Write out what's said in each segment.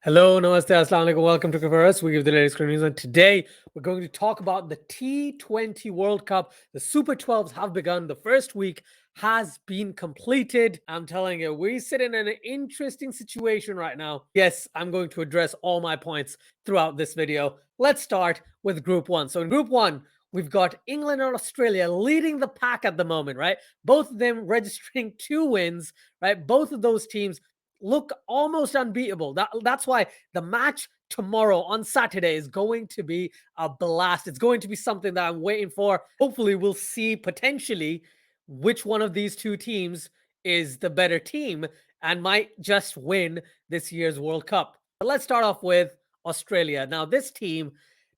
Hello, namaste, assalamu alaikum. Welcome to Converse. We give the latest news, and today we're going to talk about the T20 World Cup. The Super 12s have begun. The first week has been completed. I'm telling you, we sit in an interesting situation right now. Yes, I'm going to address all my points throughout this video. Let's start with Group 1. So in Group 1, we've got England and Australia leading the pack at the moment, right? Both of them registering 2 wins, right? Both of those teams look almost unbeatable. That's why the match tomorrow on Saturday is going to be a blast. It's going to be something that I'm waiting for. Hopefully, we'll see potentially which one of these two teams is the better team and might just win this year's World Cup. But let's start off with Australia. Now, this team,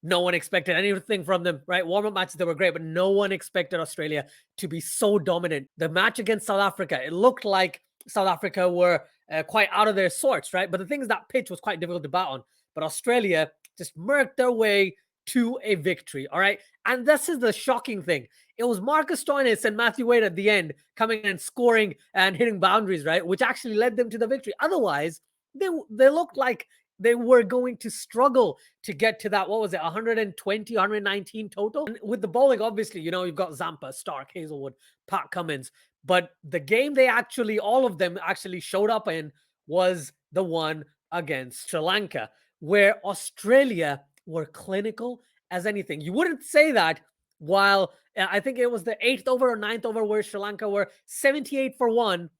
no one expected anything from them, right? Warm-up matches, they were great, but no one expected Australia to be so dominant. The match against South Africa, it looked like South Africa were quite out of their sorts, right? But the thing is that pitch was quite difficult to bat on. But Australia just murked their way to a victory, all right? And this is the shocking thing. It was Marcus Stoinis and Matthew Wade at the end coming and scoring and hitting boundaries, right? Which actually led them to the victory. Otherwise, they looked like they were going to struggle to get to that, what was it, 120, 119 total? And with the bowling, obviously, you know, you've got Zampa, Stark, Hazelwood, Pat Cummins. But the game all of them actually showed up in was the one against Sri Lanka, where Australia were clinical as anything. You wouldn't say that while I think it was the 8th over or 9th over where Sri Lanka were 78 for 1.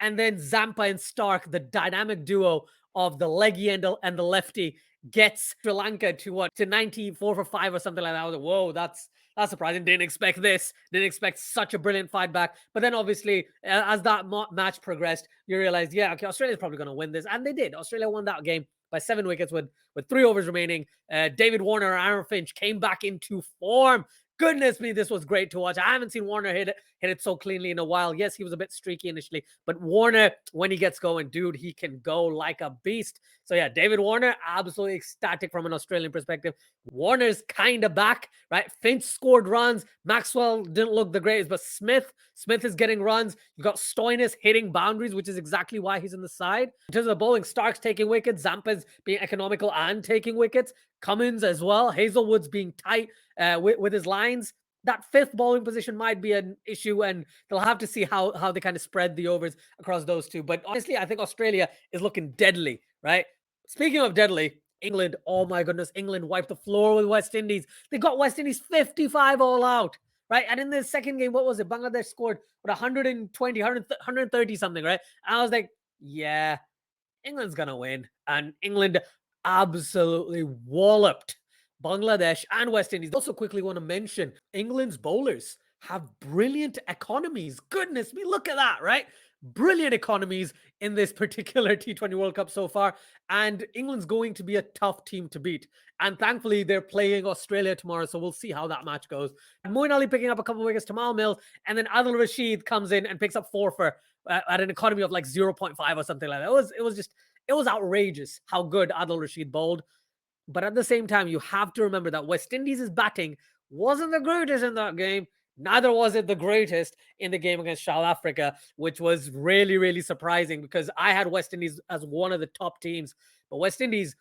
And then Zampa and Stark, the dynamic duo of the leggy and the lefty, gets Sri Lanka to what? To 94 for 5 or something like that. I was like, whoa, that's surprising. Didn't expect this. Didn't expect such a brilliant fight back. But then obviously, as that match progressed, you realize, yeah, okay, Australia's probably going to win this. And they did. Australia won that game by 7 wickets with 3 overs remaining. David Warner and Aaron Finch came back into form. Goodness me, this was great to watch. I haven't seen Warner hit it so cleanly in a while. Yes, he was a bit streaky initially, but Warner, when he gets going, dude, he can go like a beast. So yeah, David Warner, absolutely ecstatic from an Australian perspective. Warner's kind of back, right? Finch scored runs. Maxwell didn't look the greatest, but Smith is getting runs. You got Stoinis hitting boundaries, which is exactly why he's in the side. In terms of the bowling, Stark's taking wickets. Zampa's being economical and taking wickets. Cummins as well. Hazelwood's being tight with his lines. That 5th bowling position might be an issue, and they'll have to see how they kind of spread the overs across those two. But honestly, I think Australia is looking deadly, right? Speaking of deadly, England, oh my goodness, England wiped the floor with West Indies. They got West Indies 55 all out, right? And in the second game, what was it? Bangladesh scored 120, 130 something, right? And I was like, yeah, England's going to win. And England absolutely walloped Bangladesh and West Indies. Also quickly want to mention England's bowlers have brilliant economies. Goodness me, look at that, right? Brilliant economies in this particular T20 World Cup so far. And England's going to be a tough team to beat. And thankfully, they're playing Australia tomorrow, so we'll see how that match goes. Moeen Ali picking up a couple of wickets, Tamal Mills, and then Adil Rashid comes in and picks up 4 for at an economy of like 0.5 or something like that. It was outrageous how good Adil Rashid bowled. But at the same time, you have to remember that West Indies' batting wasn't the greatest in that game. Neither was it the greatest in the game against South Africa, which was really, really surprising because I had West Indies as one of the top teams. But West Indies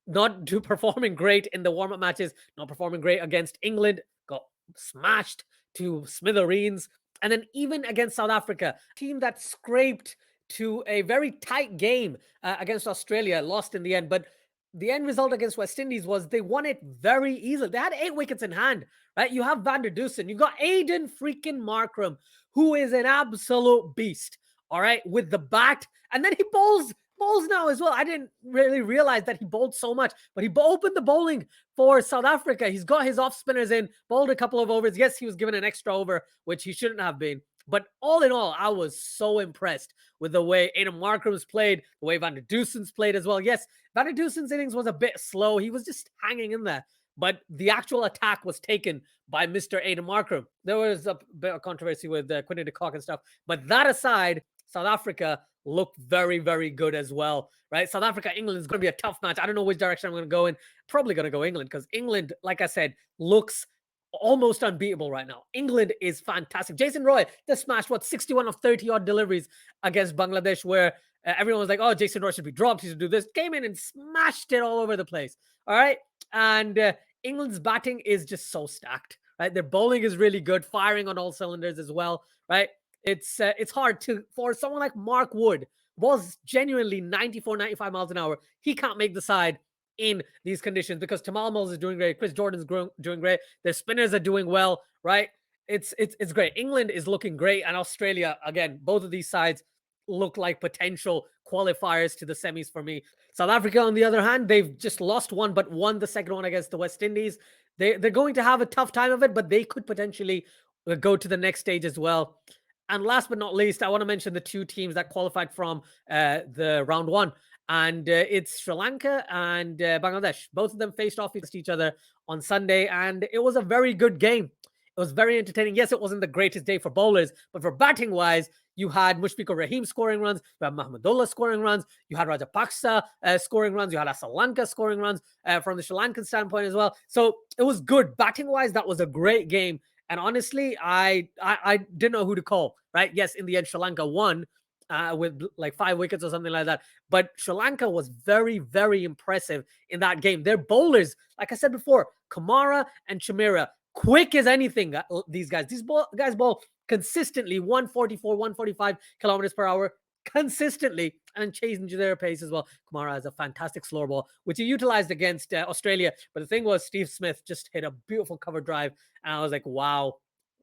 not performing great in the warm-up matches, not performing great against England, got smashed to smithereens. And then even against South Africa, a team that scraped to a very tight game against Australia, lost in the end. But the end result against West Indies was they won it very easily. They had 8 wickets in hand, right? You have Van der Dusen. You got Aiden freaking Markram, who is an absolute beast, all right, with the bat. And then he bowls now as well. I didn't really realize that he bowled so much, but he opened the bowling for South Africa. He's got his off spinners in, bowled a couple of overs. Yes, he was given an extra over, which he shouldn't have been. But all in all, I was so impressed with the way Aiden Markram's played, the way Van der Dusen's played as well. Yes, Van der Dusen's innings was a bit slow. He was just hanging in there. But the actual attack was taken by Mr. Aiden Markram. There was a bit of controversy with Quinton de Kock and stuff. But that aside, South Africa looked very, very good as well, right? South Africa, England is going to be a tough match. I don't know which direction I'm going to go in. Probably going to go England because England, like I said, looks almost unbeatable right now. England is fantastic. Jason Roy just smashed 61 of 30 odd deliveries against Bangladesh, where Everyone was like, oh, Jason Roy should be dropped. He should do this. Came in and smashed it all over the place. All right. And England's batting is just so stacked, right? Their bowling is really good, firing on all cylinders as well, right? It's hard to, for someone like Mark Wood, was genuinely 94, 95 miles an hour. He can't make the side in these conditions because Tamal Mills is doing great. Chris Jordan's doing great. Their spinners are doing well, right? It's great. England is looking great. And Australia, again, both of these sides look like potential qualifiers to the semis for me. South Africa, on the other hand, they've just lost one, but won the second one against the West Indies. They're going to have a tough time of it, but they could potentially go to the next stage as well. And last but not least, I want to mention the two teams that qualified from the round one. And it's Sri Lanka and Bangladesh. Both of them faced off against each other on Sunday, and it was a very good game. It was very entertaining. Yes, it wasn't the greatest day for bowlers, but for batting wise, you had Mushfiqur Rahim scoring runs, you had Mahmudullah scoring runs, you had Rajapaksa scoring runs, you had Asalanka scoring runs from the Sri Lankan standpoint as well. So it was good. Batting wise, that was a great game. And honestly, I didn't know who to call, right? Yes, in the end, Sri Lanka won with like 5 wickets or something like that. But Sri Lanka was very, very impressive in that game. Their bowlers, like I said before, Kamara and Chamira, quick as anything, these guys. These guys bowl consistently 144, 145 kilometers per hour consistently and chasing their pace as well. Kamara has a fantastic slower ball, which he utilized against Australia. But the thing was, Steve Smith just hit a beautiful cover drive. And I was like, wow,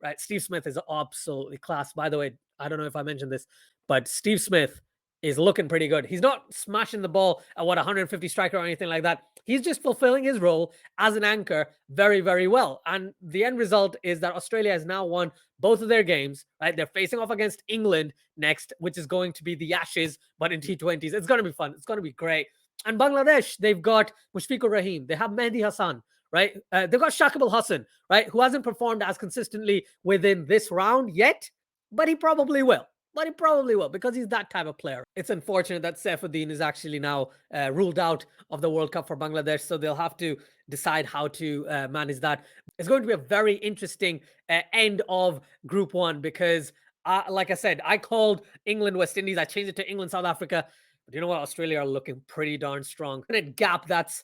right? Steve Smith is absolutely class. By the way, I don't know if I mentioned this, but Steve Smith is looking pretty good. He's not smashing the ball at 150 striker or anything like that. He's just fulfilling his role as an anchor very, very well. And the end result is that Australia has now won both of their games, right? They're facing off against England next, which is going to be the Ashes, but in T20s. It's going to be fun. It's going to be great. And Bangladesh, they've got Mushfiqur Rahim. They have Mehdi Hassan, right? They've got Shakib Al Hasan, right? Who hasn't performed as consistently within this round yet, but he probably will. Because he's that type of player. It's unfortunate that Saifuddin is actually now ruled out of the World Cup for Bangladesh, so they'll have to decide how to manage that. It's going to be a very interesting end of Group 1 because, like I said, I called England, West Indies. I changed it to England, South Africa. But you know what? Australia are looking pretty darn strong. And a gap that's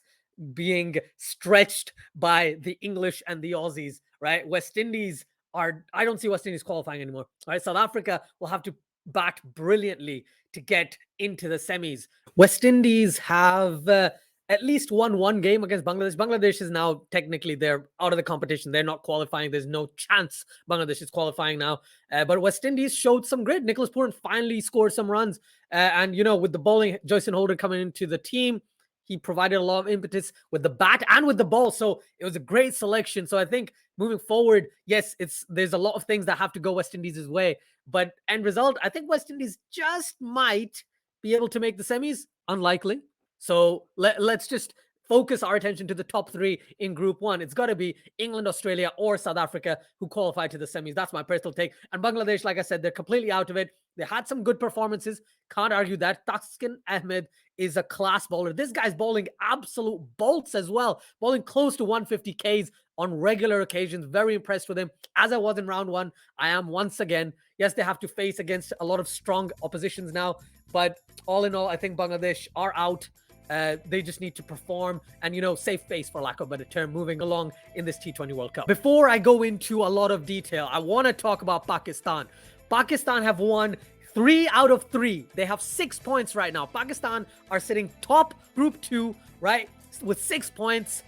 being stretched by the English and the Aussies, right? West Indies I don't see West Indies qualifying anymore. All right, South Africa will have to bat brilliantly to get into the semis. West Indies have at least won one game against Bangladesh. Bangladesh is now technically they're out of the competition. They're not qualifying. There's no chance Bangladesh is qualifying now. But West Indies showed some grit. Nicholas Pooran finally scored some runs. And, you know, with the bowling, Joyson Holder coming into the team, he provided a lot of impetus with the bat and with the ball. So it was a great selection. So I think moving forward, yes, there's a lot of things that have to go West Indies' way. But end result, I think West Indies just might be able to make the semis. Unlikely. So let's just focus our attention to the top three in Group 1. It's got to be England, Australia, or South Africa who qualify to the semis. That's my personal take. And Bangladesh, like I said, they're completely out of it. They had some good performances. Can't argue that. Taskin Ahmed is a class bowler. This guy's bowling absolute bolts as well. Bowling close to 150 Ks on regular occasions. Very impressed with him. As I was in round 1, I am once again. Yes, they have to face against a lot of strong oppositions now. But all in all, I think Bangladesh are out. They just need to perform and, you know, save face, for lack of a better term, moving along in this T20 World Cup. Before I go into a lot of detail, I want to talk about Pakistan. Pakistan have won 3 out of 3. They have 6 points right now. Pakistan are sitting top Group 2, right, with 6 points.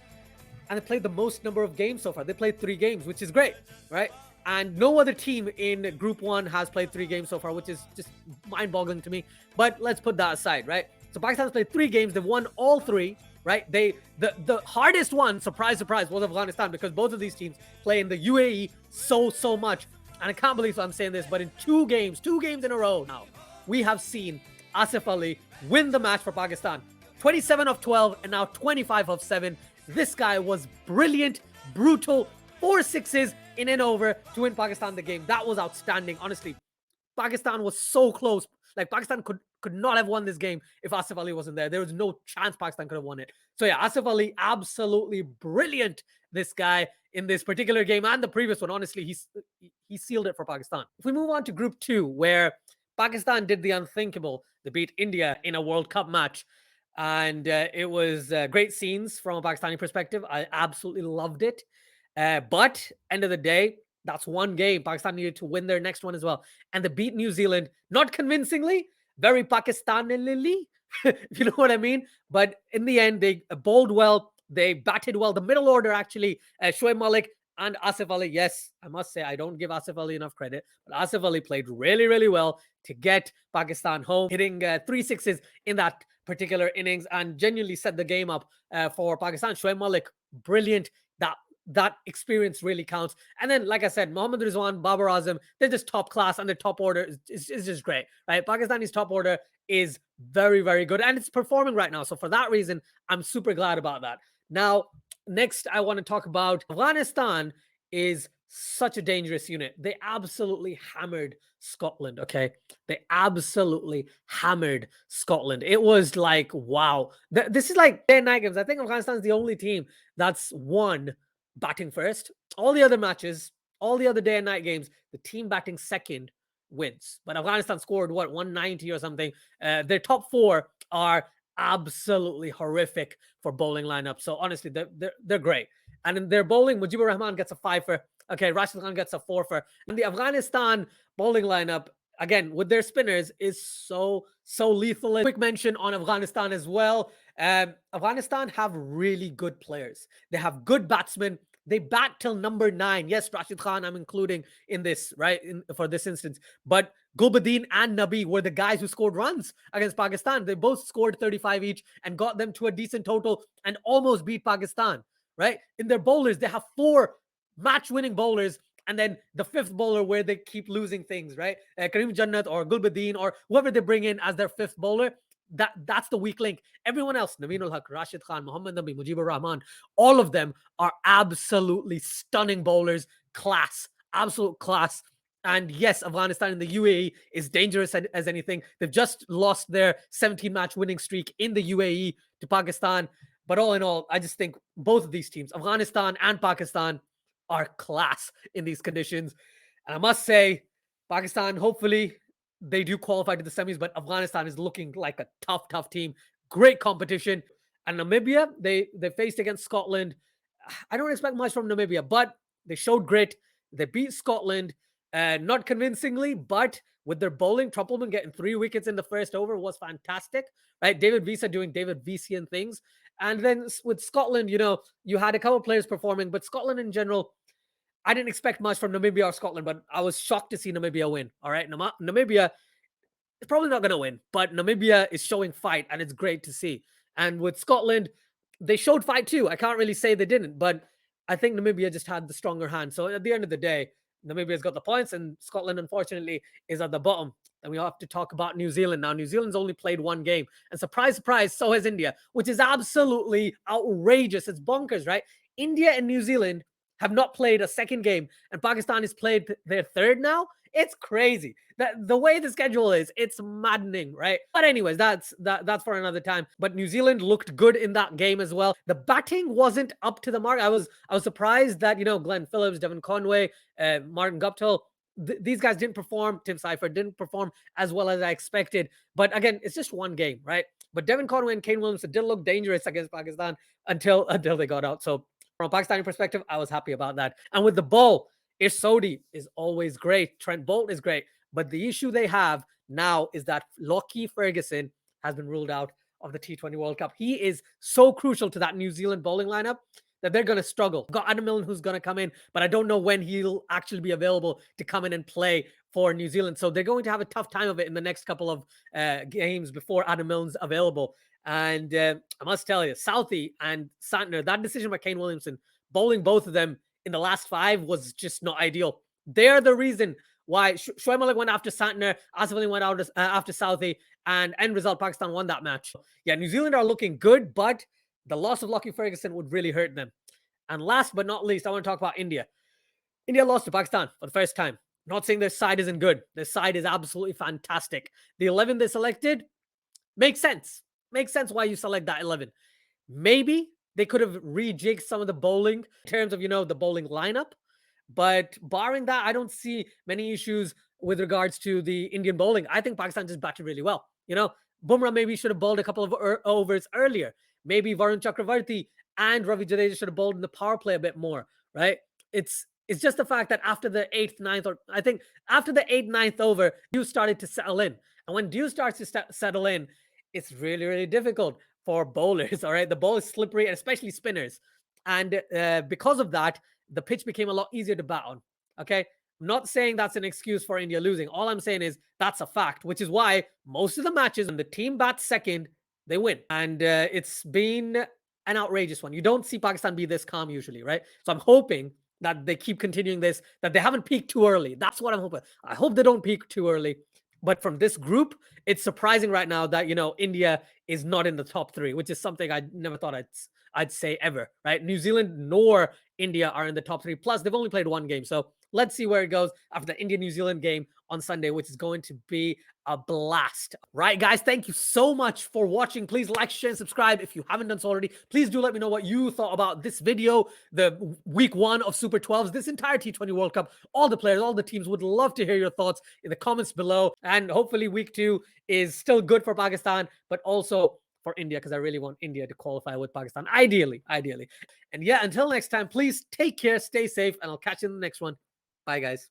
And they played the most number of games so far. They played 3 games, which is great, right? And no other team in Group 1 has played 3 games so far, which is just mind-boggling to me. But let's put that aside, right? So Pakistan has played 3 games. They've won all 3, right? The hardest one, surprise, surprise, was Afghanistan because both of these teams play in the UAE so much. And I can't believe I'm saying this, but in 2 games in a row now, we have seen Asif Ali win the match for Pakistan. 27 of 12 and now 25 of 7. This guy was brilliant, brutal, 4 sixes in and over to win Pakistan the game. That was outstanding. Honestly, Pakistan was so close. Like, Pakistan could not have won this game if Asif Ali wasn't there. There was no chance Pakistan could have won it. So yeah, Asif Ali, absolutely brilliant, this guy, in this particular game and the previous one. Honestly, he sealed it for Pakistan. If we move on to Group 2, where Pakistan did the unthinkable. They beat India in a World Cup match. And it was great scenes from a Pakistani perspective. I absolutely loved it. But end of the day, that's one game. Pakistan needed to win their next one as well. And they beat New Zealand, not convincingly, very Pakistanily, if you know what I mean. But in the end, they bowled well. They batted well. The middle order, actually, Shoaib Malik and Asif Ali. Yes, I must say, I don't give Asif Ali enough credit. But Asif Ali played really, really well to get Pakistan home, hitting 3 sixes in that particular innings and genuinely set the game up for Pakistan. Shoaib Malik, brilliant. That experience really counts. And then, like I said, Mohammad Rizwan, Babar Azam, they're just top class, and their top order is just great, right? Pakistani's top order is very, very good, and it's performing right now. So for that reason, I'm super glad about that. Now, next, I want to talk about Afghanistan. Is such a dangerous unit. They absolutely hammered Scotland, okay? They absolutely hammered Scotland. It was like, wow. This is like day and night games. I think Afghanistan is the only team that's won batting first. All the other matches, all the other day and night games, the team batting second wins. But Afghanistan scored, what, 190 or something? Their top four are absolutely horrific for bowling lineup. So honestly, they're great. And in their bowling, Mujibur Rahman gets a 5 for. Okay, Rashid Khan gets a 4 for. And the Afghanistan bowling lineup, again, with their spinners, is so lethal. Quick mention on Afghanistan as well. Afghanistan have really good players. They have good batsmen. They bat till number 9. Yes, Rashid Khan, I'm including in this, right, for this instance. But Gulbuddin and Nabi were the guys who scored runs against Pakistan. They both scored 35 each and got them to a decent total and almost beat Pakistan, right? In their bowlers, they have 4 match-winning bowlers, and then the 5th bowler where they keep losing things, right? Karim Jannat or Gulbuddin or whoever they bring in as their 5th bowler, that's the weak link. Everyone else, Naveen ul Haq, Rashid Khan, Muhammad Nabi, Mujibur Rahman, all of them are absolutely stunning bowlers. Class, absolute class. And yes, Afghanistan in the UAE is dangerous as anything. They've just lost their 17-match winning streak in the UAE to Pakistan. But all in all, I just think both of these teams, Afghanistan and Pakistan, are class in these conditions. And I must say, Pakistan, hopefully, they do qualify to the semis, but Afghanistan is looking like a tough team. Great competition. And Namibia, they faced against Scotland. I don't expect much from Namibia, but they showed grit. They beat Scotland, not convincingly, but with their bowling, Trumpelman getting 3 wickets in the first over was fantastic, right? David Visa doing David Visian things. And then with Scotland, you had a couple of players performing, but Scotland in general, I didn't expect much from Namibia or Scotland, but I was shocked to see Namibia win. All right. Namibia is probably not going to win, but Namibia is showing fight, and it's great to see. And with Scotland, they showed fight too. I can't really say they didn't, but I think Namibia just had the stronger hand. So at the end of the day, Namibia's got the points, and Scotland, unfortunately, is at the bottom. And we have to talk about New Zealand now. New Zealand's only played 1 game. And surprise, surprise, so has India, which is absolutely outrageous. It's bonkers, right? India and New Zealand have not played a second game, and Pakistan has played their 3rd now. It's crazy. The way the schedule is, it's maddening, right? But anyways, that's for another time. But New Zealand looked good in that game as well. The batting wasn't up to the mark. I was surprised that Glenn Phillips, Devon Conway, Martin Guptill, these guys didn't perform. Tim Seifert didn't perform as well as I expected. But again, it's just 1 game, right? But Devon Conway and Kane Williamson did look dangerous against Pakistan until they got out. So from a Pakistani perspective, I was happy about that. And with the ball, Ish Sodhi is always great. Trent Bolt is great. But the issue they have now is that Lockie Ferguson has been ruled out of the T20 World Cup. He is so crucial to that New Zealand bowling lineup that they're going to struggle. Got Adam Milne who's going to come in, but I don't know when he'll actually be available to come in and play for New Zealand. So they're going to have a tough time of it in the next couple of games before Adam Milne's available. And I must tell you, Southee and Santner, that decision by Kane Williamson, bowling both of them in the last 5 was just not ideal. They're the reason why Shoaib Malik went after Santner, Asif Ali went out after Southee, and end result, Pakistan won that match. Yeah, New Zealand are looking good, but the loss of Lockie Ferguson would really hurt them. And last but not least, I want to talk about India. India lost to Pakistan for the first time. Not saying their side isn't good. Their side is absolutely fantastic. The 11 they selected makes sense. Makes sense why you select that 11. Maybe they could have rejigged some of the bowling in terms of, the bowling lineup. But barring that, I don't see many issues with regards to the Indian bowling. I think Pakistan just batted really well. Bumrah maybe should have bowled a couple of overs earlier. Maybe Varun Chakravarti and Ravi Jadeja should have bowled in the power play a bit more, right? It's just the fact that after the eighth, ninth, or I think after the eighth, ninth over, dew started to settle in. And when dew starts to settle in, it's really, really difficult for bowlers, all right? The ball is slippery, and especially spinners. And because of that, the pitch became a lot easier to bat on, okay? I'm not saying that's an excuse for India losing. All I'm saying is that's a fact, which is why most of the matches, when the team bats second, they win. And it's been an outrageous one. You don't see Pakistan be this calm usually, right? So I'm hoping that they keep continuing this, that they haven't peaked too early. That's what I'm hoping. I hope they don't peak too early. But from this group, it's surprising right now that, India is not in the top three, which is something I never thought I'd say ever, right? New Zealand nor India are in the top three. Plus, they've only played one game. So let's see where it goes after the India-New Zealand game on Sunday, which is going to be a blast. Right, guys, thank you so much for watching. Please like, share, and subscribe if you haven't done so already. Please do let me know what you thought about this video, the week 1 of Super 12s, this entire T20 World Cup. All the players, all the teams would love to hear your thoughts in the comments below. And hopefully week 2 is still good for Pakistan, but also for India, because I really want India to qualify with Pakistan, ideally. And yeah, until next time, please take care, stay safe, and I'll catch you in the next one. Bye, guys.